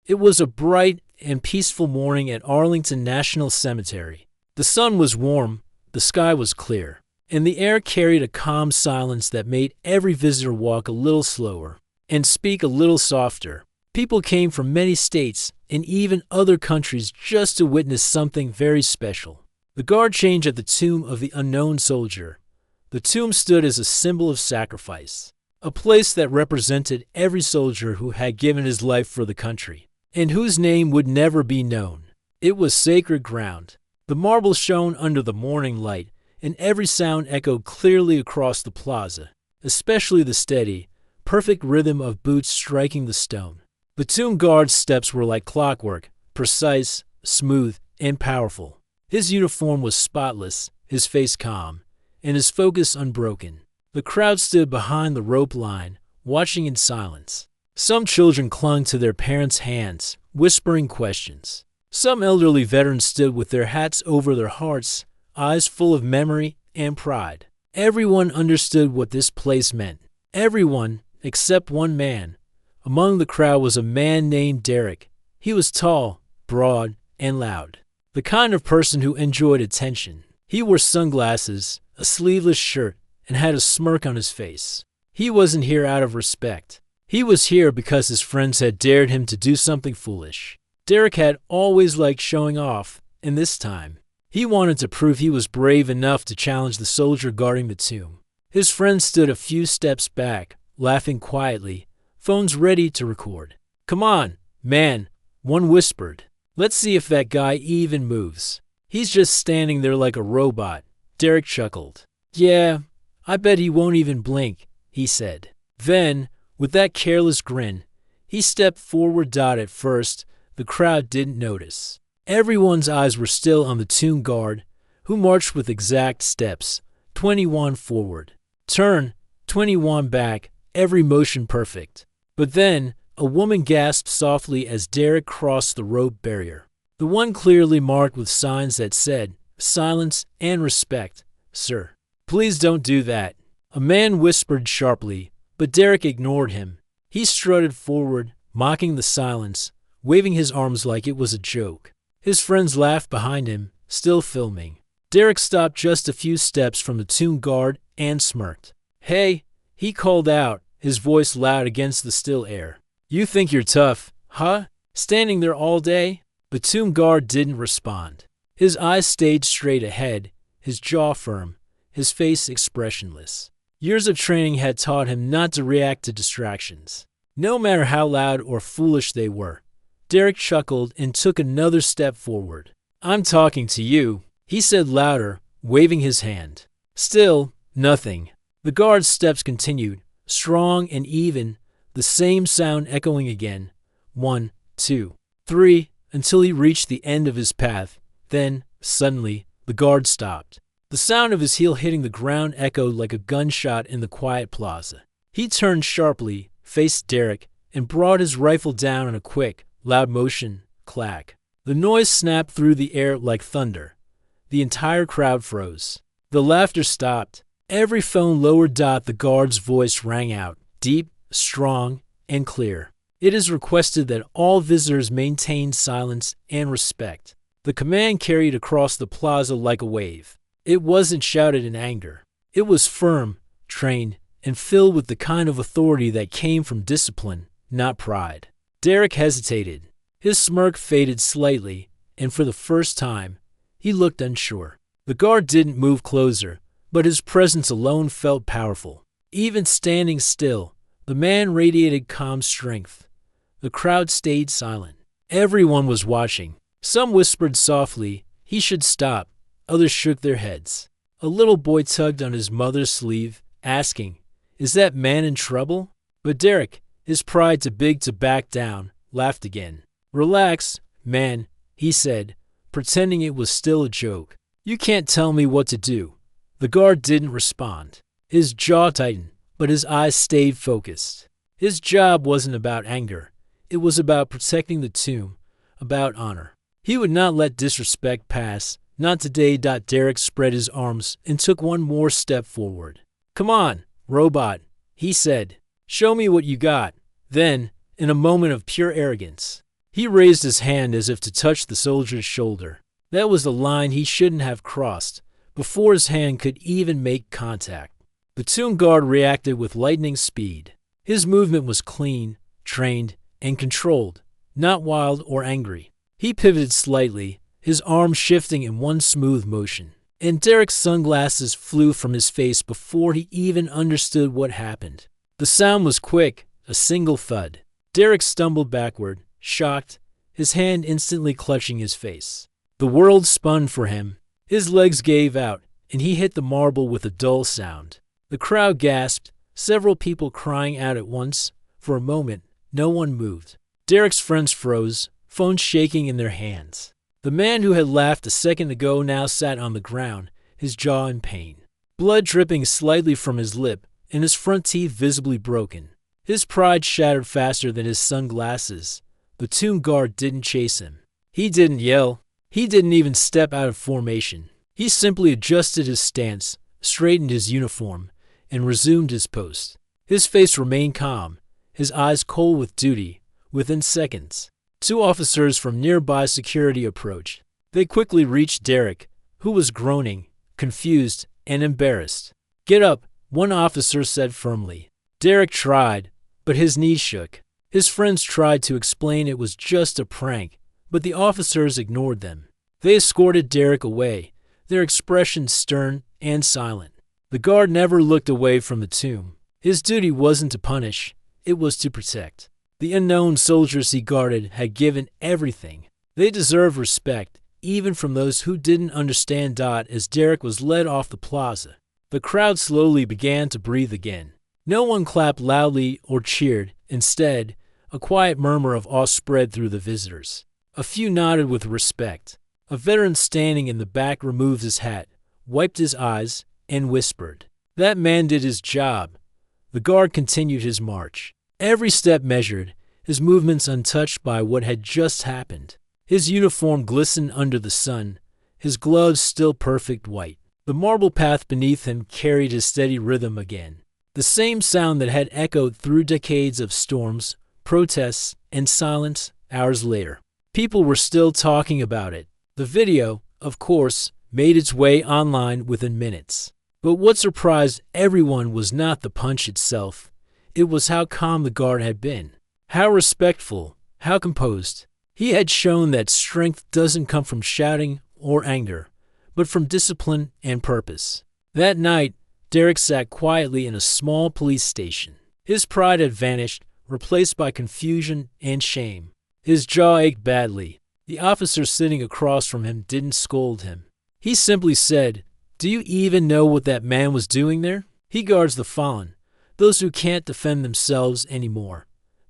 It was a bright and peaceful morning at Arlington National Cemetery. The sun was warm, the sky was clear, and the air carried a calm silence that made every visitor walk a little slower and speak a little softer. People came from many states and even other countries just to witness something very special. The guard changed at the tomb of the unknown soldier. The tomb stood as a symbol of sacrifice, a place that represented every soldier who had given his life for the country, and whose name would never be known. It was sacred ground. The marble shone under the morning light, and every sound echoed clearly across the plaza, especially the steady, perfect rhythm of boots striking the stone. The tomb guard's steps were like clockwork, precise, smooth, and powerful. His uniform was spotless, his face calm, and his focus unbroken. The crowd stood behind the rope line, watching in silence. Some children clung to their parents' hands, whispering questions. Some elderly veterans stood with their hats over their hearts, eyes full of memory and pride. Everyone understood what this place meant. Everyone, except one man. Among the crowd was a man named Derek. He was tall, broad, and loud. The kind of person who enjoyed attention. He wore sunglasses, a sleeveless shirt, and had a smirk on his face. He wasn't here out of respect. He was here because his friends had dared him to do something foolish. Derek had always liked showing off, and this time, he wanted to prove he was brave enough to challenge the soldier guarding the tomb. His friends stood a few steps back, laughing quietly, phones ready to record. "Come on, man," one whispered. "Let's see if that guy even moves. He's just standing there like a robot." Derek chuckled. "Yeah, I bet he won't even blink," he said. Then, with that careless grin, he stepped forward. At first, the crowd didn't notice. Everyone's eyes were still on the tomb guard, who marched with exact steps, 21 forward. Turn, 21 back, every motion perfect. But then, a woman gasped softly as Derek crossed the rope barrier. The one clearly marked with signs that said, "Silence and respect, sir." "Please don't do that," a man whispered sharply, but Derek ignored him. He strutted forward, mocking the silence, waving his arms like it was a joke. His friends laughed behind him, still filming. Derek stopped just a few steps from the tomb guard and smirked. "Hey," he called out, his voice loud against the still air. "You think you're tough, huh? Standing there all day?" The tomb guard didn't respond. His eyes stayed straight ahead, his jaw firm, his face expressionless. Years of training had taught him not to react to distractions, no matter how loud or foolish they were. Derek chuckled and took another step forward. "I'm talking to you," he said louder, waving his hand. Still, nothing. The guard's steps continued, strong and even, the same sound echoing again. 1, 2, 3, until he reached the end of his path. Then, suddenly, the guard stopped. The sound of his heel hitting the ground echoed like a gunshot in the quiet plaza. He turned sharply, faced Derek, and brought his rifle down in a quick, loud motion, clack. The noise snapped through the air like thunder. The entire crowd froze. The laughter stopped. Every phone lowered. The guard's voice rang out, deep, strong, and clear. "It is requested that all visitors maintain silence and respect." The command carried across the plaza like a wave. It wasn't shouted in anger. It was firm, trained, and filled with the kind of authority that came from discipline, not pride. Derek hesitated. His smirk faded slightly, and for the first time, he looked unsure. The guard didn't move closer, but his presence alone felt powerful. Even standing still, the man radiated calm strength. The crowd stayed silent. Everyone was watching. Some whispered softly, "He should stop." Others shook their heads. A little boy tugged on his mother's sleeve, asking, "Is that man in trouble?" But Derek, his pride too big to back down, laughed again. "Relax, man," he said, pretending it was still a joke. "You can't tell me what to do." The guard didn't respond. His jaw tightened, but his eyes stayed focused. His job wasn't about anger. It was about protecting the tomb, about honor. He would not let disrespect pass, not today. Derek spread his arms and took one more step forward. "Come on, robot," he said. "Show me what you got." Then, in a moment of pure arrogance, He raised his hand as if to touch the soldier's shoulder. That was the line he shouldn't have crossed, before his hand could even make contact. The tomb guard reacted with lightning speed. His movement was clean, trained, and controlled, not wild or angry. He pivoted slightly, his arm shifting in one smooth motion, and Derek's sunglasses flew from his face before he even understood what happened. The sound was quick, a single thud. Derek stumbled backward, shocked, his hand instantly clutching his face. The world spun for him. His legs gave out, and he hit the marble with a dull sound. The crowd gasped, several people crying out at once. For a moment, no one moved. Derek's friends froze, phones shaking in their hands. The man who had laughed a second ago now sat on the ground, his jaw in pain. Blood dripping slightly from his lip, and his front teeth visibly broken. His pride shattered faster than his sunglasses. The tomb guard didn't chase him. He didn't yell. He didn't even step out of formation. He simply adjusted his stance, straightened his uniform, and resumed his post. His face remained calm, his eyes cold with duty. Within seconds, 2 officers from nearby security approached. They quickly reached Derek, who was groaning, confused, and embarrassed. "Get up," one officer said firmly. Derek tried, but his knees shook. His friends tried to explain it was just a prank, but the officers ignored them. They escorted Derek away, their expressions stern and silent. The guard never looked away from the tomb. His duty wasn't to punish, it was to protect. The unknown soldiers he guarded had given everything. They deserved respect, even from those who didn't understand. As Derek was led off the plaza, the crowd slowly began to breathe again. No one clapped loudly or cheered. Instead, a quiet murmur of awe spread through the visitors. A few nodded with respect. A veteran standing in the back removed his hat, wiped his eyes, and whispered, "That man did his job." The guard continued his march, every step measured, his movements untouched by what had just happened. His uniform glistened under the sun, his gloves still perfect white. The marble path beneath him carried his steady rhythm again, the same sound that had echoed through decades of storms, protests, and silence hours later. People were still talking about it. The video, of course, made its way online within minutes. But what surprised everyone was not the punch itself. It was how calm the guard had been, how respectful, how composed. He had shown that strength doesn't come from shouting or anger, but from discipline and purpose. That night, Derek sat quietly in a small police station. His pride had vanished, replaced by confusion and shame. His jaw ached badly. The officer sitting across from him didn't scold him. He simply said, "Do you even know what that man was doing there? He guards the fallen, those who can't defend themselves anymore."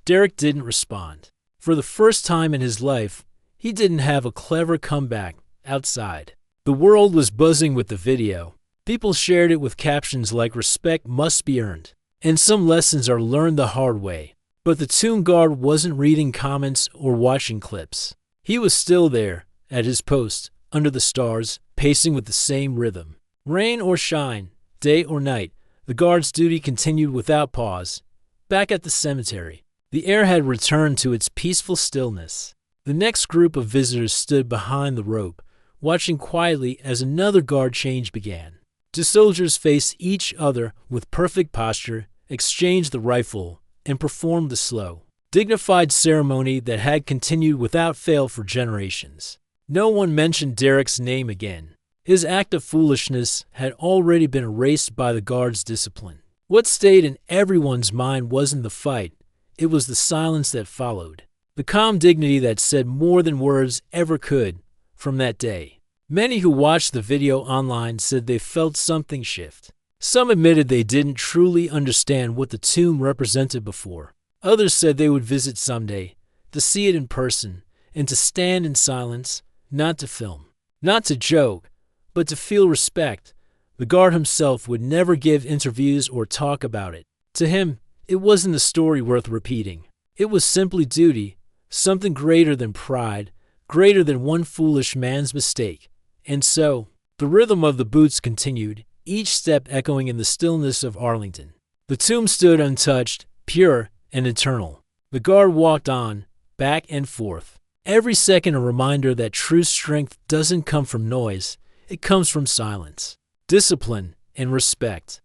Derek didn't respond. For the first time in his life, he didn't have a clever comeback outside. The world was buzzing with the video. People shared it with captions like "Respect must be earned," and "Some lessons are learned the hard way." But the tomb guard wasn't reading comments or watching clips. He was still there, at his post, under the stars, pacing with the same rhythm. Rain or shine, day or night, the guard's duty continued without pause. Back at the cemetery, the air had returned to its peaceful stillness. The next group of visitors stood behind the rope, watching quietly as another guard change began. 2 soldiers faced each other with perfect posture, exchanged the rifle, and performed the slow, dignified ceremony that had continued without fail for generations. No one mentioned Derek's name again. His act of foolishness had already been erased by the guard's discipline. What stayed in everyone's mind wasn't the fight, it was the silence that followed. The calm dignity that said more than words ever could. From that day, many who watched the video online said they felt something shift. Some admitted they didn't truly understand what the tomb represented before. Others said they would visit someday, to see it in person, and to stand in silence, not to film, not to joke, but to feel respect. The guard himself would never give interviews or talk about it. To him, it wasn't a story worth repeating. It was simply duty, something greater than pride, greater than one foolish man's mistake. And so, the rhythm of the boots continued, each step echoing in the stillness of Arlington. The tomb stood untouched, pure, and eternal. The guard walked on, back and forth. Every second a reminder that true strength doesn't come from noise, it comes from silence, discipline, and respect.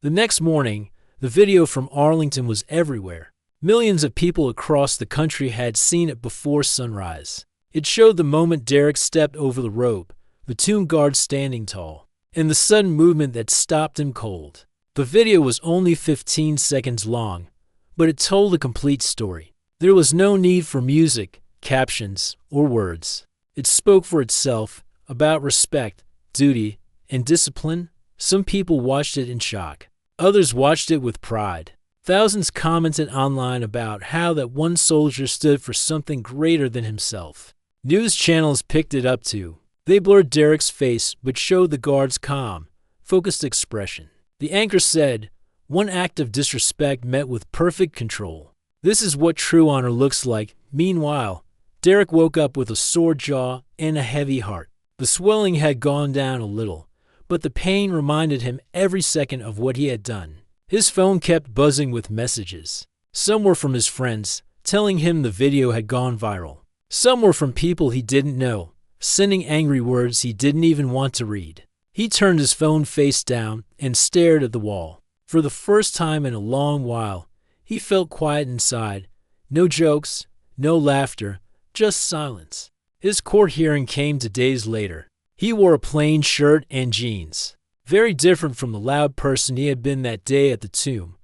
The next morning, the video from Arlington was everywhere. Millions of people across the country had seen it before sunrise. It showed the moment Derek stepped over the rope, the tomb guard standing tall, and the sudden movement that stopped him cold. The video was only 15 seconds long, but it told a complete story. There was no need for music, captions, or words. It spoke for itself, about respect, duty, and discipline. Some people watched it in shock. Others watched it with pride. Thousands commented online about how that one soldier stood for something greater than himself. News channels picked it up too. They blurred Derek's face but showed the guard's calm, focused expression. The anchor said, "One act of disrespect met with perfect control. This is what true honor looks like." Meanwhile, Derek woke up with a sore jaw and a heavy heart. The swelling had gone down a little, but the pain reminded him every second of what he had done. His phone kept buzzing with messages. Some were from his friends, telling him the video had gone viral. Some were from people he didn't know, sending angry words he didn't even want to read. He turned his phone face down and stared at the wall. For the first time in a long while, he felt quiet inside. No jokes, no laughter, just silence. His court hearing came 2 days later. He wore a plain shirt and jeans, very different from the loud person he had been that day at the tomb.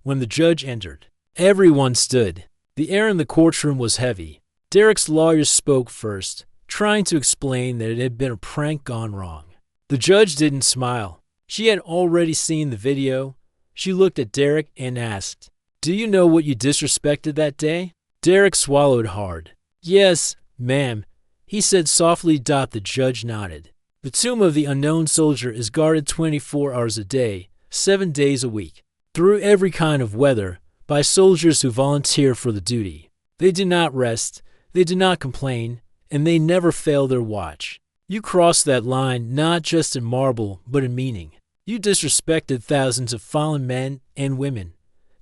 When the judge entered, everyone stood. The air in the courtroom was heavy. Derek's lawyers spoke first, trying to explain that it had been a prank gone wrong. The judge didn't smile. She had already seen the video. She looked at Derek and asked, "Do you know what you disrespected that day?" Derek swallowed hard. "Yes, ma'am," he said softly. The judge nodded. The tomb of the unknown soldier is guarded 24 hours a day, 7 days a week, through every kind of weather, by soldiers who volunteer for the duty. They do not rest, they do not complain, and they never fail their watch. You crossed that line not just in marble, but in meaning. You disrespected thousands of fallen men and women.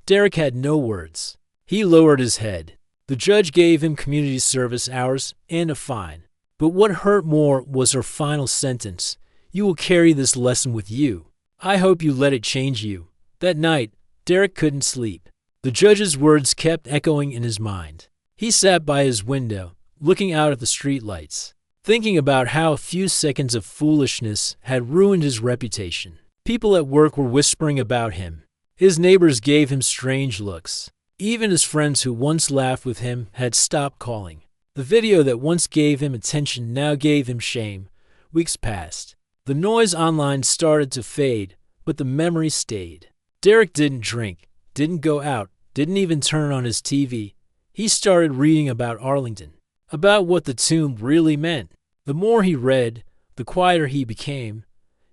Derek had no words. He lowered his head. The judge gave him community service hours and a fine. But what hurt more was her final sentence. "You will carry this lesson with you. I hope you let it change you." That night, Derek couldn't sleep. The judge's words kept echoing in his mind. He sat by his window, looking out at the streetlights, thinking about how a few seconds of foolishness had ruined his reputation. People at work were whispering about him. His neighbors gave him strange looks. Even his friends who once laughed with him had stopped calling. The video that once gave him attention now gave him shame. Weeks passed. The noise online started to fade, but the memory stayed. Derek didn't drink, didn't go out, didn't even turn on his TV. He started reading about Arlington, about what the tomb really meant. The more he read, the quieter he became.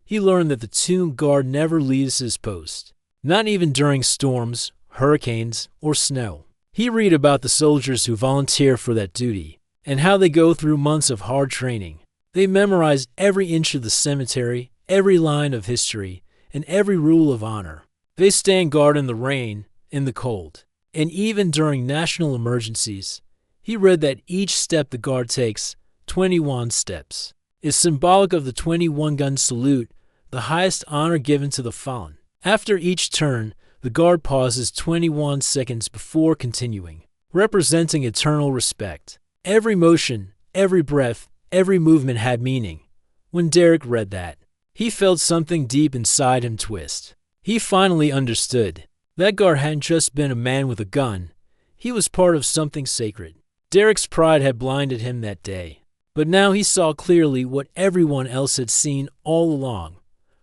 He learned that the tomb guard never leaves his post, not even during storms, hurricanes, or snow. He read about the soldiers who volunteer for that duty, and how they go through months of hard training. They memorize every inch of the cemetery, every line of history, and every rule of honor. They stand guard in the rain, in the cold, and even during national emergencies. He read that each step the guard takes, 21 steps, is symbolic of the 21-gun salute, the highest honor given to the fallen. After each turn, the guard pauses 21 seconds before continuing, representing eternal respect. Every motion, every breath, every movement had meaning. When Derek read that, he felt something deep inside him twist. He finally understood. That guard hadn't just been a man with a gun. He was part of something sacred. Derek's pride had blinded him that day, but now he saw clearly what everyone else had seen all along.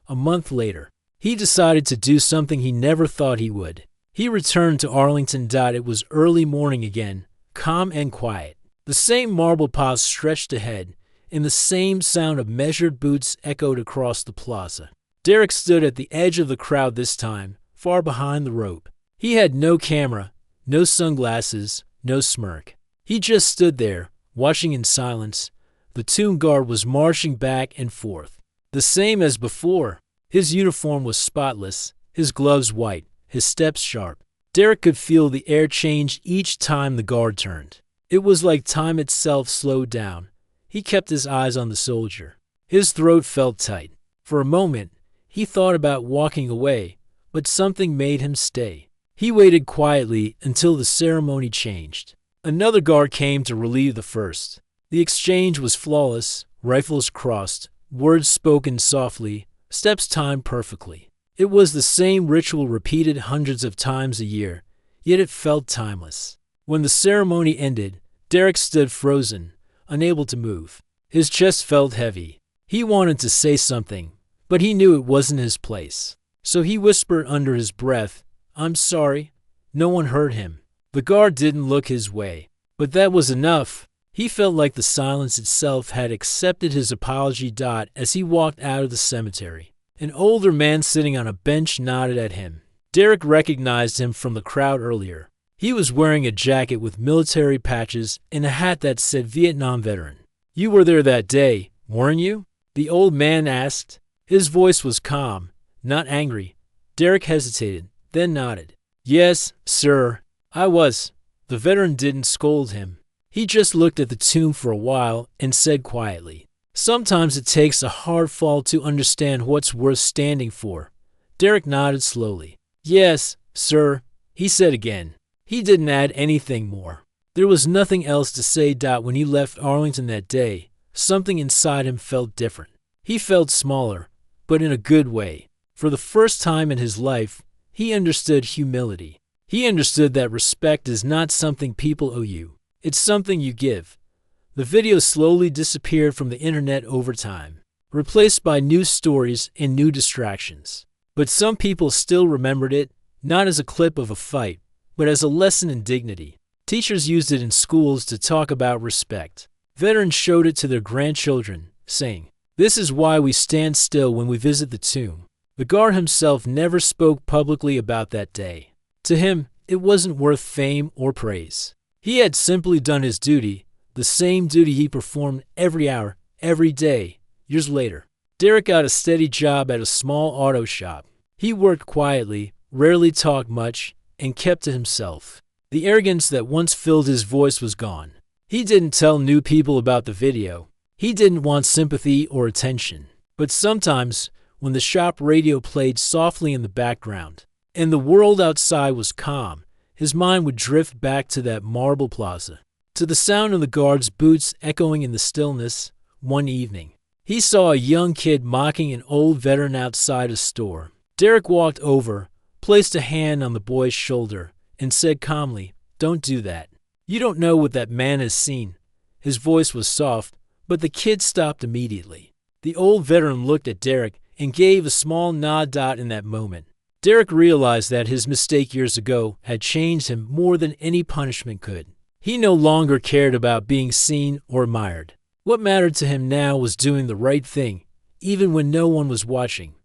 A month later, he decided to do something he never thought he would. He returned to Arlington. It was early morning again, calm and quiet. The same marble paths stretched ahead, and the same sound of measured boots echoed across the plaza. Derek stood at the edge of the crowd this time, far behind the rope. He had no camera, no sunglasses, no smirk. He just stood there, watching in silence. The tomb guard was marching back and forth, the same as before. His uniform was spotless, his gloves white, his steps sharp. Derek could feel the air change each time the guard turned. It was like time itself slowed down. He kept his eyes on the soldier. His throat felt tight. For a moment, he thought about walking away, but something made him stay. He waited quietly until the ceremony changed. Another guard came to relieve the first. The exchange was flawless, rifles crossed, words spoken softly, steps timed perfectly. It was the same ritual repeated hundreds of times a year, yet it felt timeless. When the ceremony ended, Derek stood frozen, unable to move. His chest felt heavy. He wanted to say something, but he knew it wasn't his place. So he whispered under his breath, "I'm sorry." No one heard him. The guard didn't look his way, but that was enough. He felt like the silence itself had accepted his apology. As he walked out of the cemetery, an older man sitting on a bench nodded at him. Derek recognized him from the crowd earlier. He was wearing a jacket with military patches and a hat that said Vietnam veteran. "You were there that day, weren't you?" the old man asked. His voice was calm, not angry. Derek hesitated, then nodded. "Yes, sir, I was." The veteran didn't scold him. He just looked at the tomb for a while and said quietly, "Sometimes it takes a hard fall to understand what's worth standing for." Derek nodded slowly. "Yes, sir," he said again. He didn't add anything more. There was nothing else to say. When he left Arlington that day, something inside him felt different. He felt smaller, but in a good way. For the first time in his life, he understood humility. He understood that respect is not something people owe you. It's something you give. The video slowly disappeared from the internet over time, replaced by new stories and new distractions. But some people still remembered it, not as a clip of a fight, but as a lesson in dignity. Teachers used it in schools to talk about respect. Veterans showed it to their grandchildren, saying, "This is why we stand still when we visit the tomb." The guard himself never spoke publicly about that day. To him, it wasn't worth fame or praise. He had simply done his duty, the same duty he performed every hour, every day. Years later, Derek got a steady job at a small auto shop. He worked quietly, rarely talked much, and kept to himself. The arrogance that once filled his voice was gone. He didn't tell new people about the video. He didn't want sympathy or attention. But sometimes, when the shop radio played softly in the background, and the world outside was calm, his mind would drift back to that marble plaza, to the sound of the guards' boots echoing in the stillness. One evening, he saw a young kid mocking an old veteran outside a store. Derek walked over, placed a hand on the boy's shoulder, and said calmly, "Don't do that. You don't know what that man has seen." His voice was soft, but the kid stopped immediately. The old veteran looked at Derek and gave a small nod. In that moment, Derek realized that his mistake years ago had changed him more than any punishment could. He no longer cared about being seen or admired. What mattered to him now was doing the right thing, even when no one was watching.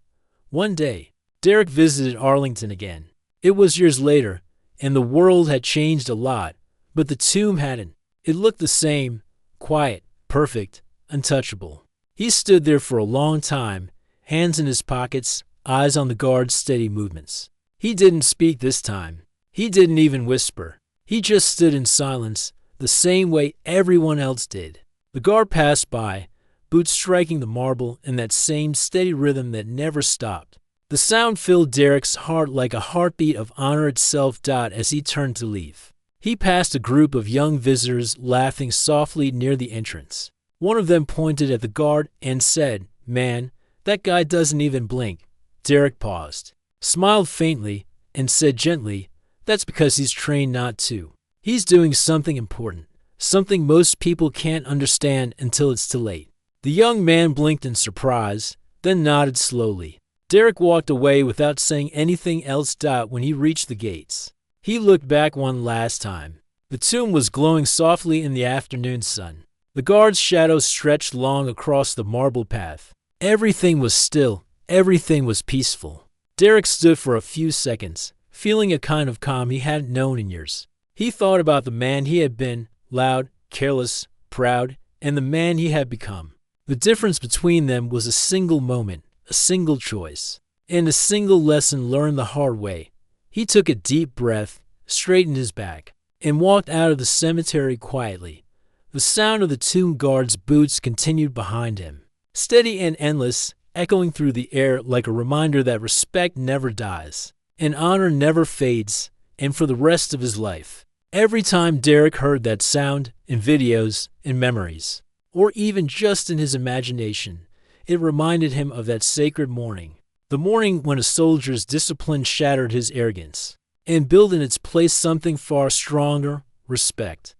One day, Derek visited Arlington again. It was years later, and the world had changed a lot, but the tomb hadn't. It looked the same, quiet, perfect, untouchable. He stood there for a long time, hands in his pockets, eyes on the guard's steady movements. He didn't speak this time. He didn't even whisper. He just stood in silence, the same way everyone else did. The guard passed by, boots striking the marble in that same steady rhythm that never stopped. The sound filled Derek's heart like a heartbeat of honor itself. As he turned to leave, he passed a group of young visitors laughing softly near the entrance. One of them pointed at the guard and said, "Man, that guy doesn't even blink." Derek paused, smiled faintly, and said gently, "That's because he's trained not to. He's doing something important, something most people can't understand until it's too late." The young man blinked in surprise, then nodded slowly. Derek walked away without saying anything else. When he reached the gates, he looked back one last time. The tomb was glowing softly in the afternoon sun. The guard's shadow stretched long across the marble path. Everything was still. Everything was peaceful. Derek stood for a few seconds, feeling a kind of calm he hadn't known in years. He thought about the man he had been, loud, careless, proud, and the man he had become. The difference between them was a single moment, a single choice, and a single lesson learned the hard way. He took a deep breath, straightened his back. and walked out of the cemetery quietly. The sound of the tomb guard's boots continued behind him, steady and endless, echoing through the air like a reminder that respect never dies, and honor never fades, and for the rest of his life. Every time Derek heard that sound, in videos, in memories, or even just in his imagination, it reminded him of that sacred morning, the morning when a soldier's discipline shattered his arrogance, and built in its place something far stronger: respect.